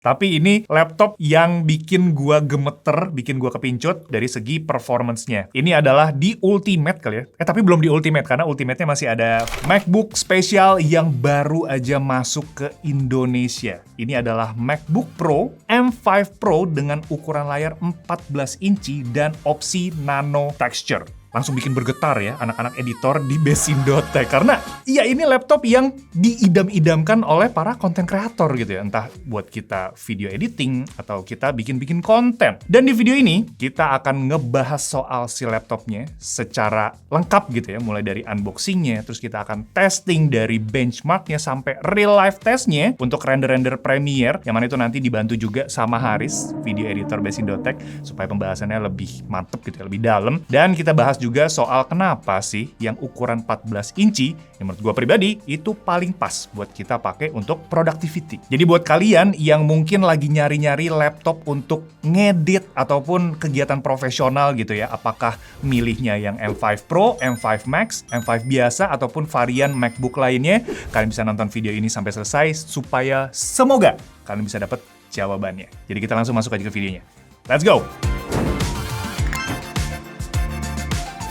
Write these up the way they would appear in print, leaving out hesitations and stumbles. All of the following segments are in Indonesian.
Tapi ini laptop yang bikin gua gemeter, bikin gua kepincut dari segi performance-nya. Ini adalah di Ultimate kali ya. Tapi belum di Ultimate, karena Ultimate-nya masih ada MacBook spesial yang baru aja masuk ke Indonesia. Ini adalah MacBook Pro M5 Pro dengan ukuran layar 14 inci dan opsi nano texture. Langsung bikin bergetar ya anak-anak editor di Besindo.tech. Karena ya ini laptop yang diidam-idamkan oleh para konten kreator gitu ya. Entah buat kita video editing atau kita bikin-bikin konten. Dan di video ini kita akan ngebahas soal si laptopnya secara lengkap gitu ya. Mulai dari unboxingnya, terus kita akan testing dari benchmarknya sampai real life testnya untuk render-render Premiere. Yang mana itu nanti dibantu juga sama Haris, video editor Besindo.tech, supaya pembahasannya lebih mantep gitu ya, lebih dalam. Dan kita bahas juga soal kenapa sih yang ukuran 14 inci yang menurut gue pribadi itu paling pas buat kita pakai untuk productivity. Jadi buat kalian yang mungkin lagi nyari-nyari laptop untuk ngedit ataupun kegiatan profesional gitu ya, apakah milihnya yang M5 Pro, M5 Max, M5 biasa ataupun varian MacBook lainnya, kalian bisa nonton video ini sampai selesai supaya semoga kalian bisa dapat jawabannya. Jadi kita langsung masuk aja ke videonya. Let's go!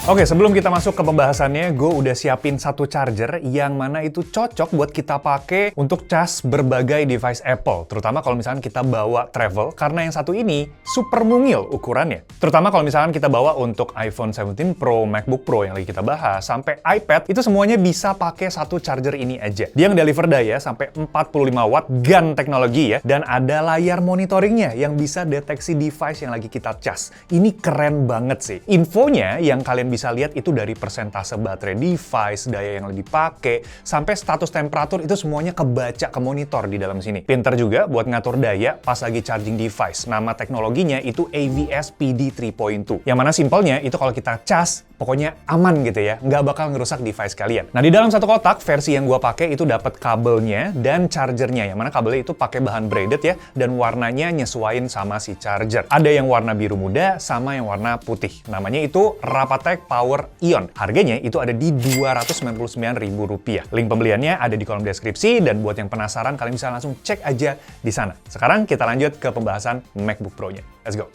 Oke, sebelum kita masuk ke pembahasannya, gue udah siapin satu charger yang mana itu cocok buat kita pakai untuk cas berbagai device Apple. Terutama kalau misalkan kita bawa travel, karena yang satu ini super mungil ukurannya. Terutama kalau misalkan kita bawa untuk iPhone 17 Pro, MacBook Pro yang lagi kita bahas, sampai iPad, itu semuanya bisa pakai satu charger ini aja. Dia ngedeliver daya sampai 45 watt GaN teknologi ya, dan ada layar monitoringnya yang bisa deteksi device yang lagi kita cas. Ini keren banget sih. Infonya yang kalian bisa lihat itu dari persentase baterai device, daya yang dipakai, sampai status temperatur itu semuanya kebaca ke monitor di dalam sini. Pinter juga buat ngatur daya pas lagi charging device. Nama teknologinya itu AVS PD 3.2. Yang mana simpelnya itu kalau kita cas, pokoknya aman gitu ya, nggak bakal ngerusak device kalian. Nah di dalam satu kotak, versi yang gua pakai itu dapat kabelnya dan chargernya. Yang mana kabelnya itu pakai bahan braided ya, dan warnanya nyesuaiin sama si charger. Ada yang warna biru muda, sama yang warna putih. Namanya itu Rapatech Power Ion. Harganya itu ada di Rp299.000. Link pembeliannya ada di kolom deskripsi, dan buat yang penasaran kalian bisa langsung cek aja di sana. Sekarang kita lanjut ke pembahasan MacBook Pro-nya. Let's go!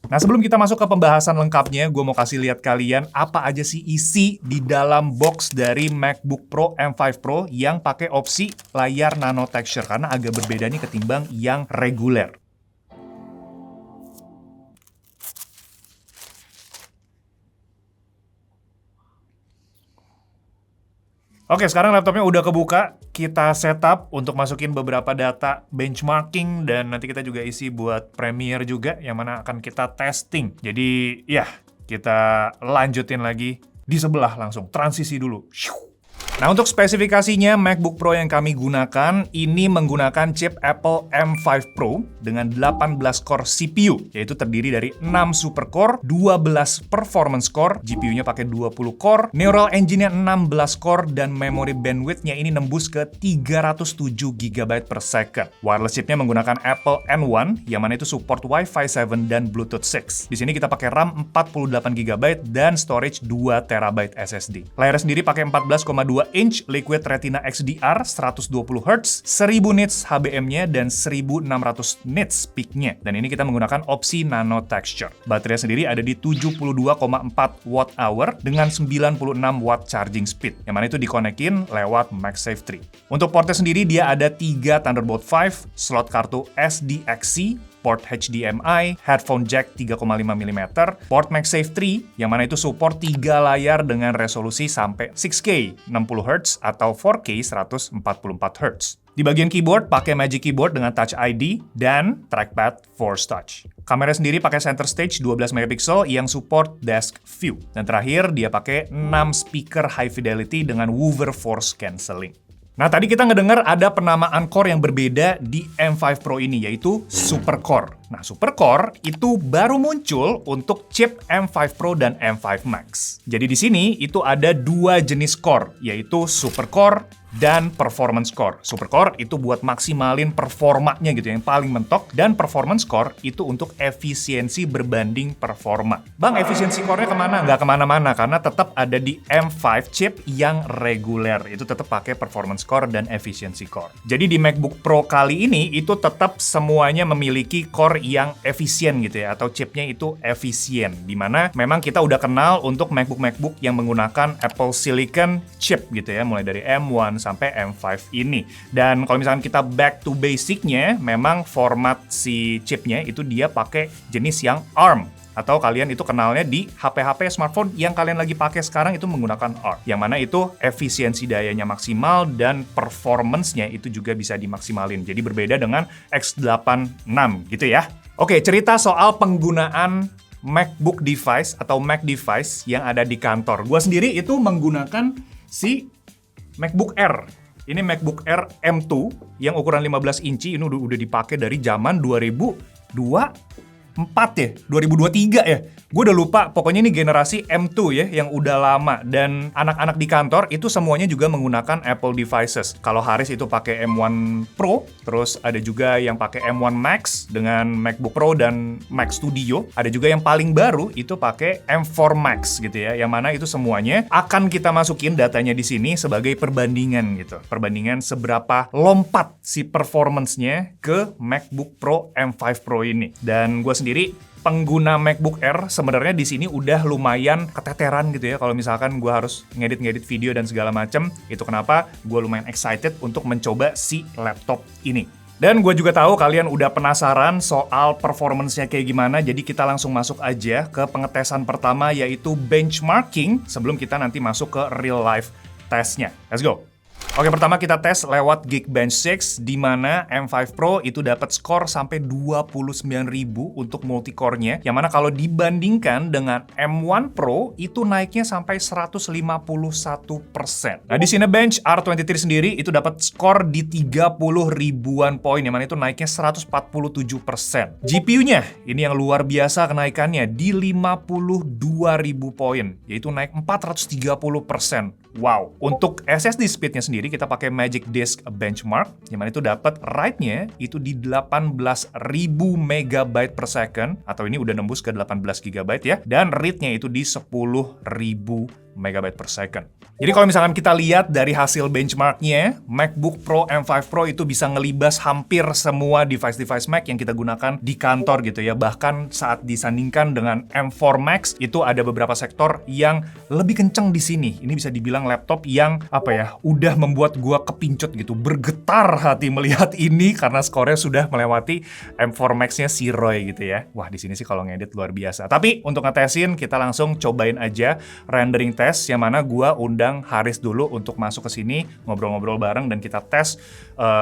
Nah, sebelum kita masuk ke pembahasan lengkapnya, gue mau kasih lihat kalian apa aja sih isi di dalam box dari MacBook Pro M5 Pro yang pakai opsi layar nano texture, karena agak berbeda nih ketimbang yang reguler. Oke, sekarang laptopnya udah kebuka. Kita setup untuk masukin beberapa data benchmarking, dan nanti kita juga isi buat Premiere juga, yang mana akan kita testing. Jadi, ya, kita lanjutin lagi di sebelah langsung. Transisi dulu. Nah, untuk spesifikasinya, MacBook Pro yang kami gunakan, ini menggunakan chip Apple M5 Pro dengan 18 core CPU, yaitu terdiri dari 6 super core, 12 performance core, GPU-nya pakai 20 core, Neural Engine-nya 16 core, dan memory bandwidth-nya ini nembus ke 307 GB per second. Wireless chip-nya menggunakan Apple N1, yang mana itu support Wi-Fi 7 dan Bluetooth 6. Di sini kita pakai RAM 48 GB dan storage 2 TB SSD. Layarnya sendiri pakai 14,2 inch Liquid Retina XDR 120Hz, 1000 nits HBM-nya, dan 1600 nits peak-nya. Dan ini kita menggunakan opsi nano texture. Baterai sendiri ada di 72,4 watt-hour dengan 96 watt charging speed, yang mana itu dikonekin lewat MagSafe 3. Untuk portnya sendiri dia ada 3 Thunderbolt 5, slot kartu SDXC, port HDMI, headphone jack 3,5 mm, port MagSafe 3, yang mana itu support 3 layar dengan resolusi sampai 6K 60Hz atau 4K 144Hz. Di bagian keyboard, pakai Magic Keyboard dengan Touch ID dan trackpad Force Touch. Kamera sendiri pakai center stage 12 MP yang support desk view. Dan terakhir, dia pakai 6 speaker high fidelity dengan woofer force cancelling. Nah, tadi kita ngedengar ada penamaan core yang berbeda di M5 Pro ini, yaitu Super Core. Nah, Super Core itu baru muncul untuk chip M5 Pro dan M5 Max. Jadi di sini itu ada 2 jenis core, yaitu Super Core dan performance core. Supercore itu buat maksimalin performanya gitu, yang paling mentok. Dan performance core itu untuk efisiensi berbanding performa. Bang, efisiensi core-nya kemana? Nggak kemana-mana, karena tetap ada di M5 chip yang reguler. Itu tetap pakai performance core dan efficiency core. Jadi di MacBook Pro kali ini, itu tetap semuanya memiliki core yang efisien gitu ya, atau chipnya itu efisien. Dimana memang kita udah kenal untuk MacBook yang menggunakan Apple Silicon chip gitu ya, mulai dari M1 sampai M5 ini. Dan kalau misalkan kita back to basic-nya, memang format si chipnya itu dia pakai jenis yang ARM. Atau kalian itu kenalnya di HP-HP smartphone yang kalian lagi pakai sekarang itu menggunakan ARM. Yang mana itu efisiensi dayanya maksimal dan performance-nya itu juga bisa dimaksimalin. Jadi berbeda dengan X86 gitu ya. Oke, cerita soal penggunaan MacBook device atau Mac device yang ada di kantor. Gua sendiri itu menggunakan si MacBook Air. Ini MacBook Air M2 yang ukuran 15 inci, ini udah dipakai dari zaman 2024 ya, 2023 ya. Gue udah lupa, pokoknya ini generasi M2 ya, yang udah lama. Dan anak-anak di kantor itu semuanya juga menggunakan Apple devices. Kalau Haris itu pakai M1 Pro, terus ada juga yang pakai M1 Max dengan MacBook Pro dan Mac Studio. Ada juga yang paling baru itu pakai M4 Max gitu ya, yang mana itu semuanya akan kita masukin datanya di sini sebagai perbandingan gitu. Perbandingan seberapa lompat si performance-nya ke MacBook Pro M5 Pro ini. Dan gue sendiri pengguna MacBook Air sebenarnya di sini udah lumayan keteteran gitu ya, kalau misalkan gue harus ngedit video dan segala macem. Itu kenapa gue lumayan excited untuk mencoba si laptop ini. Dan gue juga tahu kalian udah penasaran soal performance-nya kayak gimana, jadi kita langsung masuk aja ke pengetesan pertama, yaitu benchmarking sebelum kita nanti masuk ke real life testnya. Let's go! Oke, pertama kita tes lewat Geekbench 6, di mana M5 Pro itu dapat skor sampai 29.000 untuk multicore-nya, yang mana kalau dibandingkan dengan M1 Pro itu naiknya sampai 151%. Nah, di Cinebench R23 sendiri itu dapat skor di 30 ribuan poin, yang mana itu naiknya 147%. GPU-nya ini yang luar biasa kenaikannya di 52.000 poin, yaitu naik 430%. Wow. Untuk SSD speed-nya sendiri kita pakai Magic Disk Benchmark, yang mana itu dapat write-nya itu di 18.000 MB per second, atau ini udah nembus ke 18 GB ya, dan read-nya itu di 10.000 MB per second. Jadi kalau misalkan kita lihat dari hasil benchmark-nya, MacBook Pro M5 Pro itu bisa ngelibas hampir semua device-device Mac yang kita gunakan di kantor gitu ya. Bahkan saat disandingkan dengan M4 Max, itu ada beberapa sektor yang lebih kenceng di sini. Ini bisa dibilang laptop yang udah membuat gua kepincut gitu, bergetar hati melihat ini karena skornya sudah melewati M4 Max-nya si Roy gitu ya. Wah, di sini sih kalau ngedit luar biasa. Tapi untuk ngetesin, kita langsung cobain aja rendering test, yang mana gua undang Haris dulu untuk masuk ke sini, ngobrol-ngobrol bareng, dan kita tes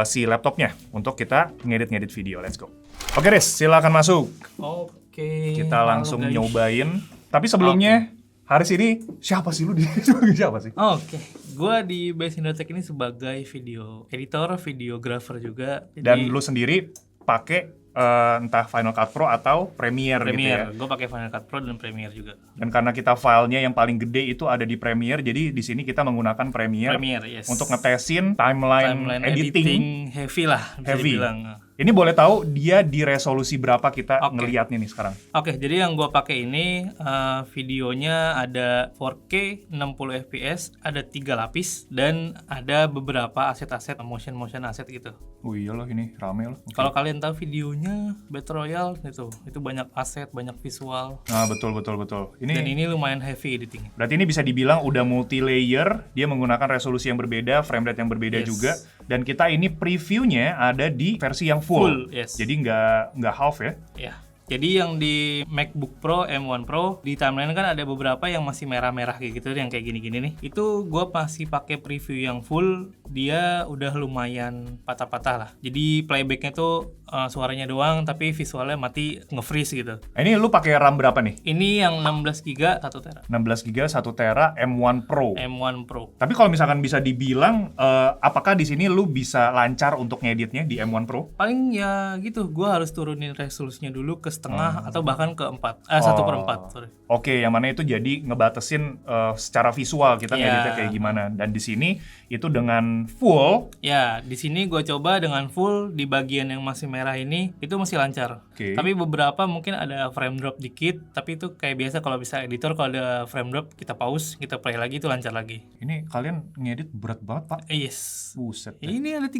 si laptopnya untuk kita ngedit video. Let's go. Oke, Riz, silakan masuk. Oke. Kita langsung nyobain. Tapi sebelumnya, Haris ini siapa sih lu? Siapa sih? Oke. Gua di Base Indotech ini sebagai video editor, videographer juga. Dan lu sendiri pakai entah Final Cut Pro atau Premiere gitu ya? Gue pakai Final Cut Pro dan Premiere juga. Dan karena kita filenya yang paling gede itu ada di Premiere, jadi di sini kita menggunakan Premiere yes. untuk ngetesin timeline editing heavy lah, bisa heavy. dibilang. Ini boleh tahu dia di resolusi berapa kita ngelihatnya nih sekarang? Oke, jadi yang gue pakai ini videonya ada 4K 60 fps, ada 3 lapis, dan ada beberapa aset-aset motion asset gitu. Oh iya loh, ini rame loh. Kalau kalian tahu videonya Battle Royale itu banyak aset, banyak visual. Nah, betul. Dan ini lumayan heavy editing. Berarti ini bisa dibilang udah multi layer, dia menggunakan resolusi yang berbeda, frame rate yang berbeda juga. Dan kita ini previewnya ada di versi yang full. Yes. Jadi nggak half ya? Ya. Jadi yang di MacBook Pro, M1 Pro, di timeline kan ada beberapa yang masih merah-merah kayak gitu, yang kayak gini-gini nih. Itu gue masih pakai preview yang full, dia udah lumayan patah-patah lah. Jadi playbacknya tuh suaranya doang, tapi visualnya mati nge-freeze gitu. Ini lu pakai RAM berapa nih? Ini yang 16GB 1 tera. 16GB 1 tera M1 Pro. M1 Pro. Tapi kalau misalkan bisa dibilang, apakah di sini lu bisa lancar untuk ngeditnya di M1 Pro? Paling ya gitu, gue harus turunin resolusinya dulu ke setengah atau bahkan ke 1/4, sorry. Oke, yang mana itu jadi ngebatesin secara visual kita Iya. ngeditnya kayak gimana. Dan di sini itu dengan full. Ya, di sini gue coba dengan full di bagian yang masih merah ini itu masih lancar. Oke. Tapi beberapa mungkin ada frame drop dikit, tapi itu kayak biasa kalau bisa editor kalau ada frame drop kita pause, kita play lagi itu lancar lagi. Ini kalian ngedit berat banget, Pak. Yes. Buset. Ini ada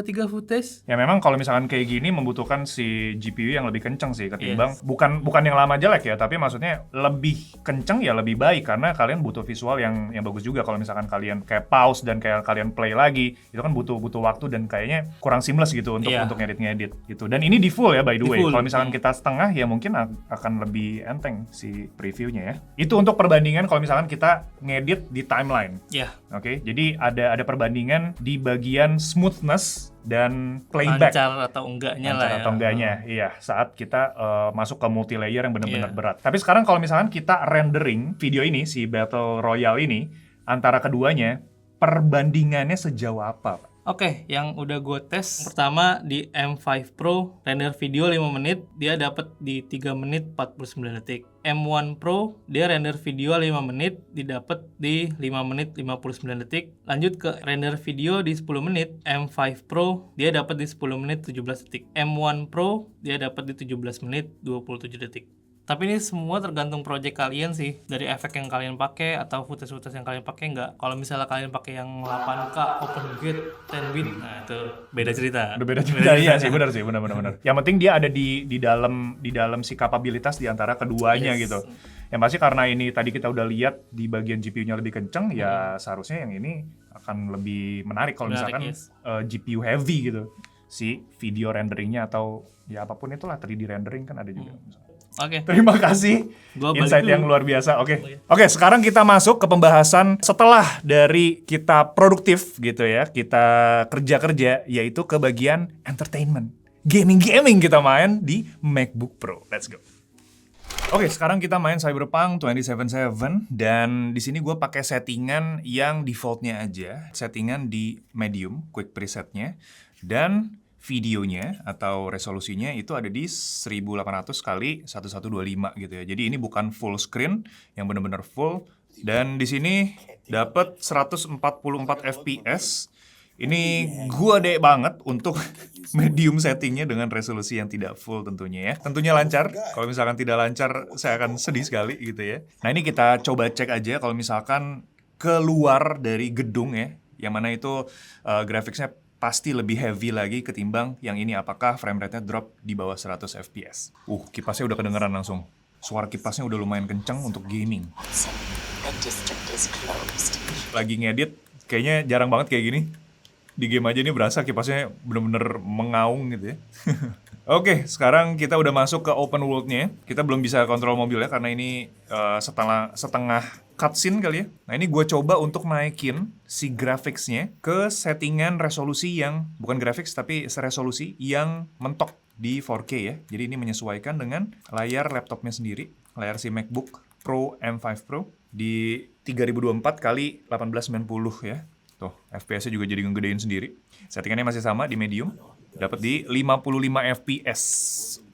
tiga footage. Ya memang kalau misalkan kayak gini membutuhkan si GPU yang lebih kenceng sih ketimbang bukan yang lama jelek ya, tapi maksudnya lebih kenceng ya lebih baik karena kalian butuh visual yang bagus juga. Kalau misalkan kalian kayak pause dan kayak kalian play lagi, itu kan butuh waktu dan kayaknya kurang seamless gitu untuk ngedit gitu. Dan ini di full ya by the way. Kalau misalkan kita setengah ya mungkin akan lebih enteng si previewnya ya. Itu untuk perbandingan kalau misalkan kita ngedit di timeline. Ya. Oke, jadi ada perbandingan di bagian smoothness dan playback. Lancar atau enggaknya lah ya. Atau enggaknya, iya. Saat kita masuk ke multi-layer yang benar-benar berat. Tapi sekarang kalau misalkan kita rendering video ini, si Battle Royale ini, antara keduanya, perbandingannya sejauh apa, Pak? Oke, yang udah gue tes pertama di M5 Pro render video 5 menit, dia dapat di 3 menit 49 detik. M1 Pro dia render video 5 menit, didapat di 5 menit 59 detik. Lanjut ke render video di 10 menit, M5 Pro dia dapat di 10 menit 17 detik. M1 Pro dia dapat di 17 menit 27 detik. Tapi ini semua tergantung project kalian sih, dari efek yang kalian pakai atau footage-footage yang kalian pakai enggak. Kalau misalnya kalian pakai yang 8K open gate 10 bit, nah itu beda cerita. Udah beda cerita, iya sih, benar. Yang penting dia ada di dalam si kapabilitas di antara keduanya gitu. Yang pasti karena ini tadi kita udah lihat di bagian GPU-nya lebih kenceng, ya seharusnya yang ini akan lebih menarik kalau misalkan GPU heavy gitu. Si video renderingnya atau ya apapun itulah 3D rendering kan ada juga. Oke. Terima kasih insight yang luar biasa. Oke, sekarang kita masuk ke pembahasan setelah dari kita produktif gitu ya, kita kerja-kerja, yaitu ke bagian entertainment. Gaming kita main di MacBook Pro. Let's go. Oke, sekarang kita main Cyberpunk 2077 dan di sini gue pakai settingan yang defaultnya aja, settingan di medium, quick presetnya, dan videonya atau resolusinya itu ada di 1800 x 1125 gitu ya. Jadi ini bukan full screen yang benar-benar full, dan di sini dapat 144 fps. Ini gede banget untuk medium settingnya dengan resolusi yang tidak full tentunya ya. Tentunya lancar. Kalau misalkan tidak lancar, saya akan sedih sekali gitu ya. Nah ini kita coba cek aja kalau misalkan keluar dari gedung ya, yang mana itu grafiknya pasti lebih heavy lagi ketimbang yang ini. Apakah frame rate-nya drop di bawah 100 fps. Kipasnya udah kedengeran langsung. Suara kipasnya udah lumayan kenceng untuk gaming. Lagi ngedit, kayaknya jarang banget kayak gini. Di game aja ini berasa kipasnya bener-bener mengaung gitu ya. Oke, sekarang kita udah masuk ke open world-nya. Kita belum bisa kontrol mobilnya karena ini setengah cutscene kali ya. Nah ini gue coba untuk naikin si graphics-nya ke settingan resolusi yang, bukan graphics tapi resolusi yang mentok di 4K ya. Jadi ini menyesuaikan dengan layar laptopnya sendiri, layar si MacBook Pro M5 Pro di 3024 x 1890 ya. Tuh, FPS-nya juga jadi ngegedein sendiri. Settingannya masih sama di medium, dapat di 55 FPS.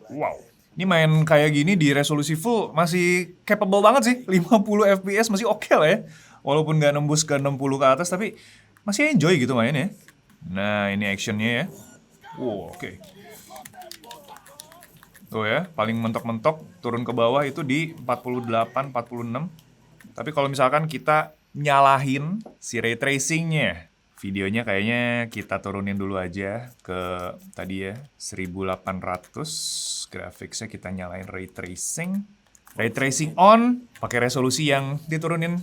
Wow. Ini main kayak gini di resolusi full masih capable banget sih. 50 FPS masih oke lah ya. Walaupun nggak nembus ke 60 ke atas, tapi masih enjoy gitu mainnya. Nah, ini actionnya ya. Wow, oke. Tuh ya, paling mentok-mentok turun ke bawah itu di 48, 46. Tapi kalau misalkan kita nyalahin si ray tracing-nya, videonya kayaknya kita turunin dulu aja ke tadi ya 1800. Grafiksnya kita nyalain ray tracing on, pakai resolusi yang diturunin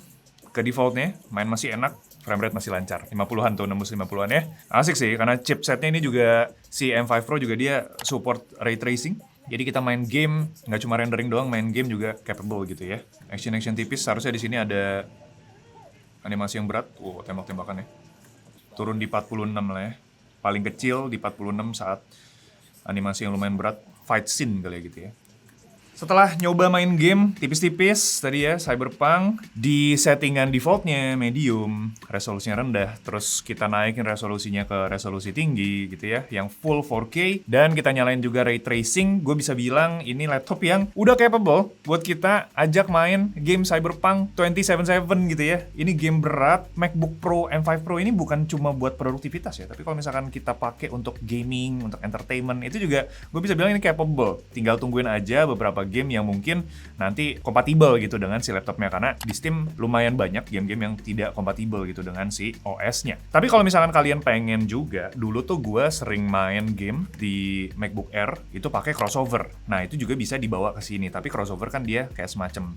ke defaultnya. Main masih enak, frame rate masih lancar, 50-an tuh, nembus 50-an ya. Asik sih karena chipsetnya ini juga si M5 Pro juga dia support ray tracing. Jadi kita main game nggak cuma rendering doang, main game juga capable gitu ya. Action tipis, harusnya di sini ada animasi yang berat. Tembak-tembakan ya. Turun di 46 lah ya. Paling kecil di 46 saat animasi yang lumayan berat, fight scene kali ya gitu ya. setelah nyoba main game tipis-tipis tadi ya, Cyberpunk, di settingan defaultnya medium, resolusinya rendah, terus kita naikin resolusinya ke resolusi tinggi gitu ya, yang full 4K, dan kita nyalain juga ray tracing, gue bisa bilang ini laptop yang udah capable buat kita ajak main game Cyberpunk 2077 gitu ya. Ini game berat. MacBook Pro M5 Pro ini bukan cuma buat produktivitas ya, tapi kalau misalkan kita pakai untuk gaming, untuk entertainment, itu juga gue bisa bilang ini capable. Tinggal tungguin aja beberapa game yang mungkin nanti kompatibel gitu dengan si laptopnya, karena di Steam lumayan banyak game-game yang tidak kompatibel gitu dengan si OS-nya. Tapi kalau misalkan kalian pengen juga, dulu tuh gue sering main game di MacBook Air itu pakai crossover. Nah, itu juga bisa dibawa ke sini, tapi crossover kan dia kayak semacam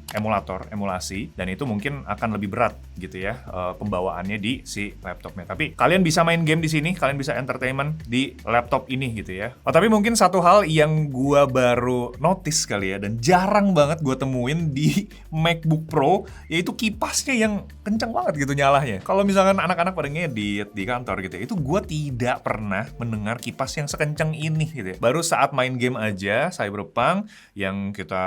emulasi, dan itu mungkin akan lebih berat gitu ya pembawaannya di si laptopnya. Tapi kalian bisa main game di sini, kalian bisa entertainment di laptop ini gitu ya. Oh, tapi mungkin satu hal yang gue baru notice kali ya, dan jarang banget gue temuin di MacBook Pro, yaitu kipasnya yang kencang banget gitu nyalanya. Kalau misalkan anak-anak pada ngedit di kantor gitu ya, itu gue tidak pernah mendengar kipas yang sekencang ini gitu ya. Baru saat main game aja, Cyberpunk, yang kita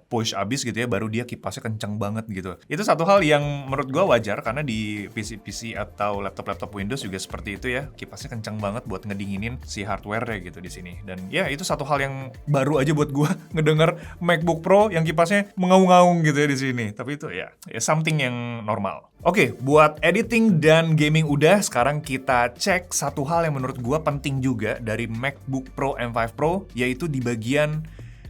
push abis gitu ya, baru dia kipasnya kencang banget gitu. Itu satu hal yang menurut gue wajar, karena di PC-PC atau laptop-laptop Windows juga seperti itu ya, kipasnya kencang banget buat ngedinginin si hardware-nya gitu di sini. Dan ya itu satu hal yang baru aja buat gue ngedenger MacBook Pro yang kipasnya mengaung-ngaung gitu ya di sini. Tapi itu ya something yang normal. Oke, buat editing dan gaming udah, sekarang kita cek satu hal yang menurut gue penting juga dari MacBook Pro M5 Pro, yaitu di bagian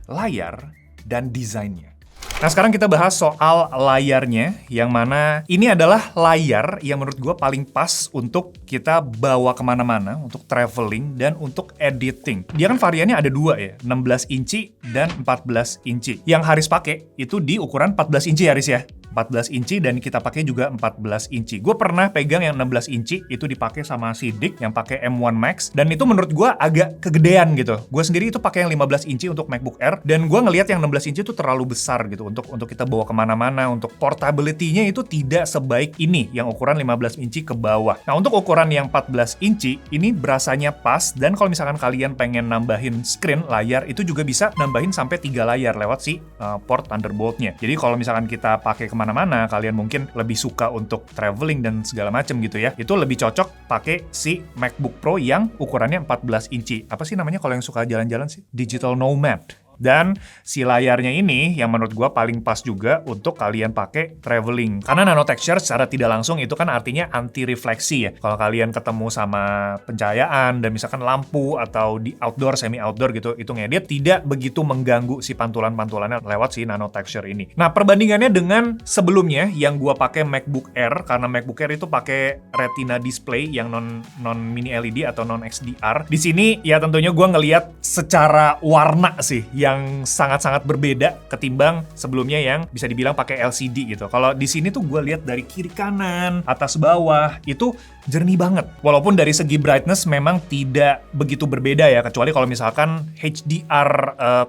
layar dan desainnya. Nah, sekarang kita bahas soal layarnya, yang mana ini adalah layar yang menurut gue paling pas untuk kita bawa kemana-mana, untuk traveling, dan untuk editing. Dia kan variannya ada dua ya, 16 inci dan 14 inci. Yang Haris pakai itu di ukuran 14 inci Haris ya. 14 inci dan kita pakai juga 14 inci. Gue pernah pegang yang 16 inci, itu dipakai sama si Dick yang pakai M1 Max, dan itu menurut gue agak kegedean gitu. Gue sendiri itu pakai yang 15 inci untuk MacBook Air, dan gue ngelihat yang 16 inci itu terlalu besar gitu untuk kita bawa kemana-mana. Untuk portability-nya itu tidak sebaik ini yang ukuran 15 inci ke bawah. Nah, untuk ukuran yang 14 inci ini berasanya pas, dan kalau misalkan kalian pengen nambahin screen layar, itu juga bisa nambahin sampai 3 layar lewat si port Thunderbolt-nya. Jadi kalau misalkan kita pakai kemana-mana, kalian mungkin lebih suka untuk traveling dan segala macam gitu ya, itu lebih cocok pakai si MacBook Pro yang ukurannya 14 inci. Apa sih namanya kalau yang suka jalan-jalan sih? Digital Nomad. Dan si layarnya ini yang menurut gua paling pas juga untuk kalian pakai traveling. Karena nano texture secara tidak langsung itu kan artinya anti refleksi ya. Kalau kalian ketemu sama pencahayaan dan misalkan lampu atau di outdoor, semi outdoor gitu, itu ngedit tidak begitu mengganggu si pantulan-pantulannya lewat si nano texture ini. Nah, perbandingannya dengan sebelumnya yang gua pakai MacBook Air, karena MacBook Air itu pakai Retina display yang non mini LED atau non XDR. Di sini ya tentunya gua ngelihat secara warna sih yang sangat-sangat berbeda ketimbang sebelumnya yang bisa dibilang pakai LCD gitu. Kalau di sini tuh gue lihat dari kiri kanan, atas bawah, itu jernih banget. Walaupun dari segi brightness memang tidak begitu berbeda ya, kecuali kalau misalkan HDR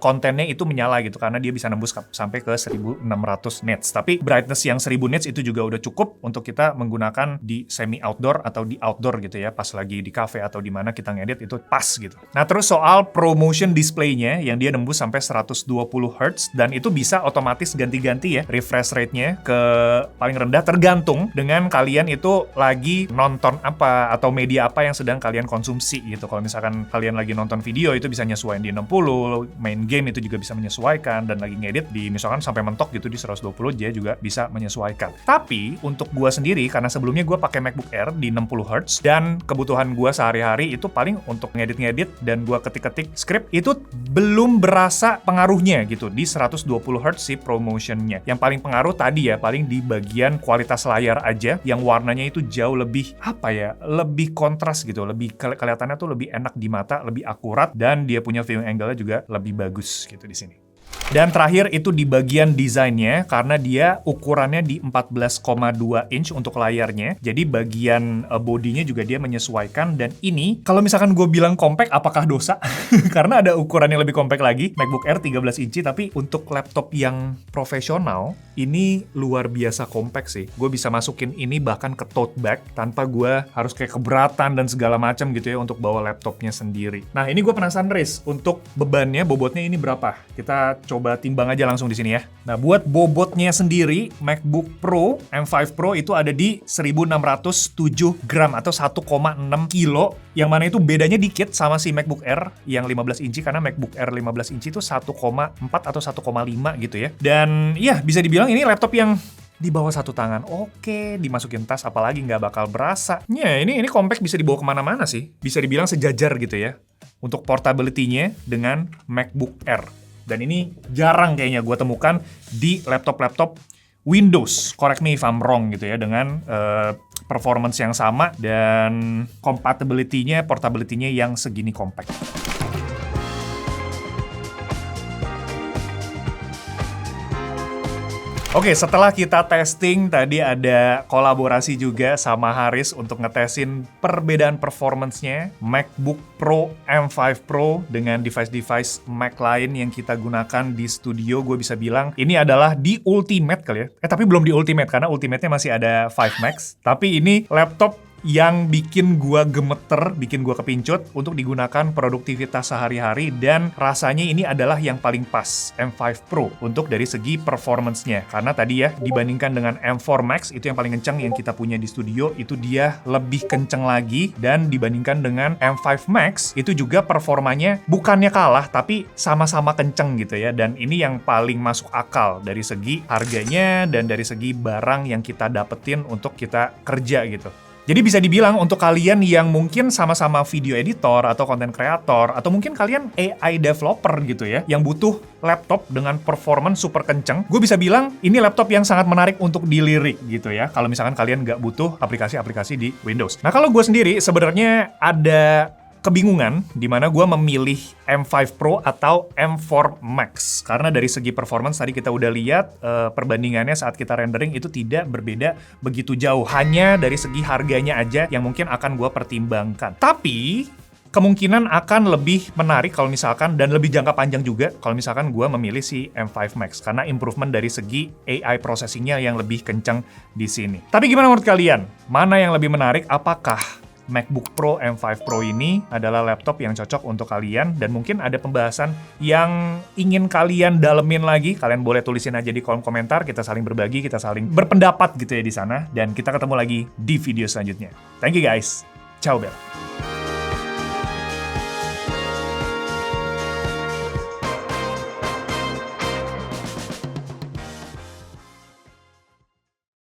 kontennya itu menyala gitu, karena dia bisa nembus sampai ke 1600 nits. Tapi brightness yang 1000 nits itu juga udah cukup untuk kita menggunakan di semi outdoor atau di outdoor gitu ya, pas lagi di cafe atau di mana kita ngedit itu pas gitu. Nah, terus soal ProMotion display-nya yang dia nembus sampai 120 Hz, dan itu bisa otomatis ganti-ganti ya refresh rate-nya ke paling rendah tergantung dengan kalian itu lagi nonton apa atau media apa yang sedang kalian konsumsi gitu. Kalau misalkan kalian lagi nonton video itu bisa nyesuaiin di 60, main game itu juga bisa menyesuaikan, dan lagi ngedit di misalkan sampai mentok gitu di 120 dia juga bisa menyesuaikan. Tapi untuk gua sendiri, karena sebelumnya gua pakai MacBook Air di 60 Hz, dan kebutuhan gua sehari-hari itu paling untuk ngedit-ngedit dan gua ketik-ketik script, itu belum berasa pengaruhnya gitu di 120 Hz si ProMotion-nya. Yang paling pengaruh tadi ya paling di bagian kualitas layar aja, yang warnanya itu jauh lebih lebih kontras gitu, lebih kelihatannya tuh lebih enak di mata, lebih akurat, dan dia punya viewing angle-nya juga lebih bagus gitu di sini. Dan terakhir itu di bagian desainnya, karena dia ukurannya di 14,2 inch untuk layarnya. Jadi bagian bodinya juga dia menyesuaikan, dan ini kalau misalkan gue bilang compact, apakah dosa? Karena ada ukuran yang lebih compact lagi, MacBook Air 13 inci, tapi untuk laptop yang profesional, ini luar biasa compact sih. Gue bisa masukin ini bahkan ke tote bag tanpa gue harus kayak keberatan dan segala macam gitu ya untuk bawa laptopnya sendiri. Nah, ini gue penasaran, Riz, untuk bebannya, bobotnya ini berapa? Kita coba coba timbang aja langsung di sini ya. Nah, buat bobotnya sendiri, MacBook Pro M5 Pro itu ada di 1607 gram atau 1,6 kilo. Yang mana itu bedanya dikit sama si MacBook Air yang 15 inci, karena MacBook Air 15 inci itu 1,4 atau 1,5 gitu ya. Dan ya, bisa dibilang ini laptop yang di bawah satu tangan. Oke, dimasukin tas apalagi nggak bakal berasa. Ya, ini compact, bisa dibawa kemana-mana sih. Bisa dibilang sejajar gitu ya. Untuk portability-nya dengan MacBook Air. Dan ini jarang kayaknya gue temukan di laptop-laptop Windows. Correct me if I'm wrong gitu ya. Dengan performance yang sama dan compatibility-nya, portability-nya yang segini compact. Oke, setelah kita testing, tadi ada kolaborasi juga sama Haris untuk ngetesin perbedaan performance-nya MacBook Pro M5 Pro dengan device-device Mac lain yang kita gunakan di studio. Gue bisa bilang ini adalah di Ultimate kali ya. Tapi belum di Ultimate karena Ultimate-nya masih ada 5 Max. Tapi ini laptop yang bikin gua gemeter, bikin gua kepincut untuk digunakan produktivitas sehari-hari, dan rasanya ini adalah yang paling pas M5 Pro untuk dari segi performance-nya. Karena tadi ya, dibandingkan dengan M4 Max, itu yang paling kencang yang kita punya di studio, itu dia lebih kencang lagi, dan dibandingkan dengan M5 Max, itu juga performanya bukannya kalah, tapi sama-sama kencang gitu ya. Dan ini yang paling masuk akal dari segi harganya dan dari segi barang yang kita dapetin untuk kita kerja gitu. Jadi bisa dibilang untuk kalian yang mungkin sama-sama video editor atau content creator, atau mungkin kalian AI developer gitu ya, yang butuh laptop dengan performance super kenceng, gue bisa bilang ini laptop yang sangat menarik untuk dilirik gitu ya, kalau misalkan kalian nggak butuh aplikasi-aplikasi di Windows. Nah, kalau gue sendiri sebenarnya ada kebingungan di mana gue memilih M5 Pro atau M4 Max. Karena dari segi performance tadi kita udah lihat perbandingannya saat kita rendering itu tidak berbeda begitu jauh. Hanya dari segi harganya aja yang mungkin akan gue pertimbangkan. Tapi kemungkinan akan lebih menarik kalau misalkan, dan lebih jangka panjang juga kalau misalkan gue memilih si M5 Max. Karena improvement dari segi AI processingnya yang lebih kencang di sini. Tapi gimana menurut kalian? Mana yang lebih menarik? Apakah MacBook Pro M5 Pro ini adalah laptop yang cocok untuk kalian, dan mungkin ada pembahasan yang ingin kalian dalemin lagi, kalian boleh tulisin aja di kolom komentar, kita saling berbagi, kita saling berpendapat gitu ya di sana, dan kita ketemu lagi di video selanjutnya. Thank you guys. Ciao, Bel.